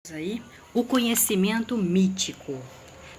Aí, o conhecimento mítico.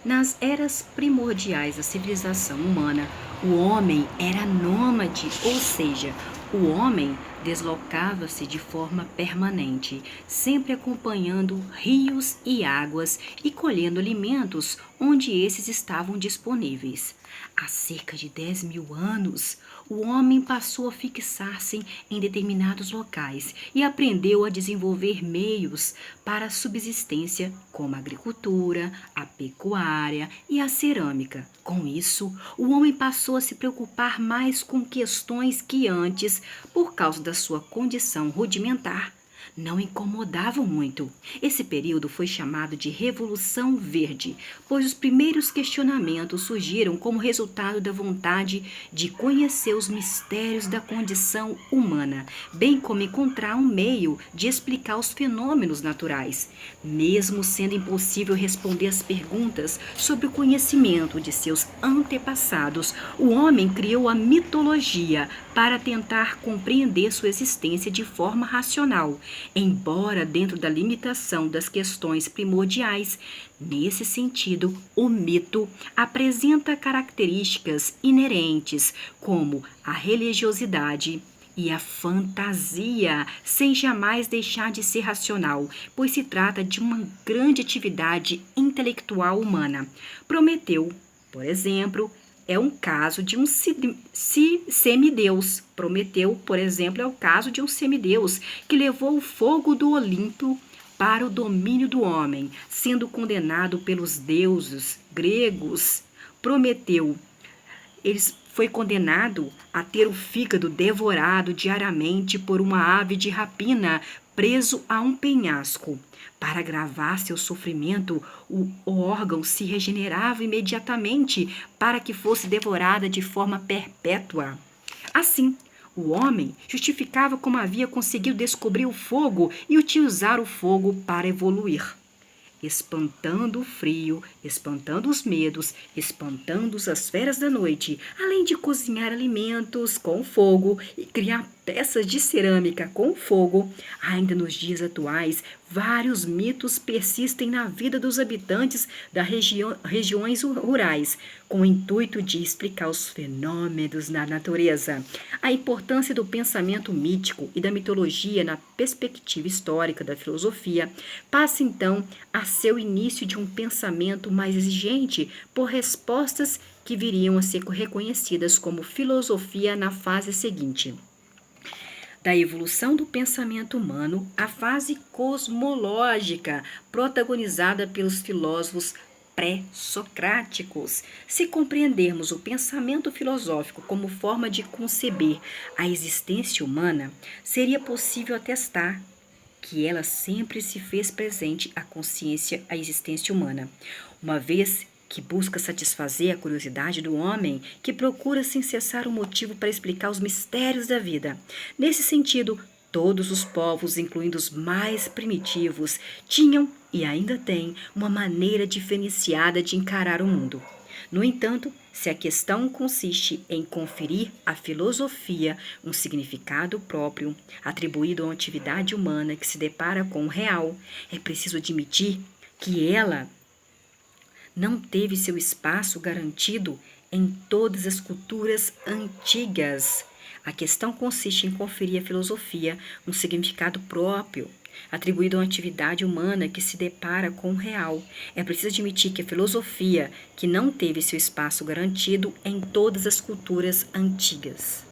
Nas eras primordiais da civilização humana, o homem era nômade, ou seja, o homem deslocava-se de forma permanente, sempre acompanhando rios e águas e colhendo alimentos onde esses estavam disponíveis. Há cerca de 10 mil anos, o homem passou a fixar-se em determinados locais e aprendeu a desenvolver meios para a subsistência, como a agricultura, a pecuária e a cerâmica. Com isso, o homem passou a se preocupar mais com questões que antes, por causa da sua condição rudimentar, não incomodavam muito. Esse período foi chamado de Revolução Verde, pois os primeiros questionamentos surgiram como resultado da vontade de conhecer os mistérios da condição humana, bem como encontrar um meio de explicar os fenômenos naturais. Mesmo sendo impossível responder às perguntas sobre o conhecimento de seus antepassados, o homem criou a mitologia para tentar compreender sua existência de forma racional, embora dentro da limitação das questões primordiais. Nesse sentido, o mito apresenta características inerentes, como a religiosidade e a fantasia, sem jamais deixar de ser racional, pois se trata de uma grande atividade intelectual humana. Prometeu, por exemplo, é um caso de um semideus. Prometeu, por exemplo, é o caso de um semideus que levou o fogo do Olimpo para o domínio do homem, sendo condenado pelos deuses gregos. Prometeu, ele foi condenado a ter o fígado devorado diariamente por uma ave de rapina, preso a um penhasco. Para agravar seu sofrimento, o órgão se regenerava imediatamente para que fosse devorada de forma perpétua. Assim, o homem justificava como havia conseguido descobrir o fogo e utilizar o fogo para evoluir, espantando o frio, espantando os medos, espantando as feras da noite, além de cozinhar alimentos com fogo e criar peças de cerâmica com fogo. Ainda nos dias atuais, vários mitos persistem na vida dos habitantes das regiões rurais, com o intuito de explicar os fenômenos na natureza. A importância do pensamento mítico e da mitologia na perspectiva histórica da filosofia passa então a ser o início de um pensamento mais exigente por respostas que viriam a ser reconhecidas como filosofia na fase seguinte. Da evolução do pensamento humano, à fase cosmológica, protagonizada pelos filósofos pré-socráticos. Se compreendermos o pensamento filosófico como forma de conceber a existência humana, seria possível atestar que ela sempre se fez presente à consciência, à existência humana, uma vez que busca satisfazer a curiosidade do homem, que procura sem cessar um motivo para explicar os mistérios da vida. Nesse sentido, todos os povos, incluindo os mais primitivos, tinham e ainda têm uma maneira diferenciada de encarar o mundo. No entanto, se a questão consiste em conferir à filosofia um significado próprio, atribuído a uma atividade humana que se depara com o real, é preciso admitir que ela não teve seu espaço garantido em todas as culturas antigas. A questão consiste em conferir à filosofia um significado próprio, atribuído a uma atividade humana que se depara com o real. É preciso admitir que a filosofia que não teve seu espaço garantido em todas as culturas antigas.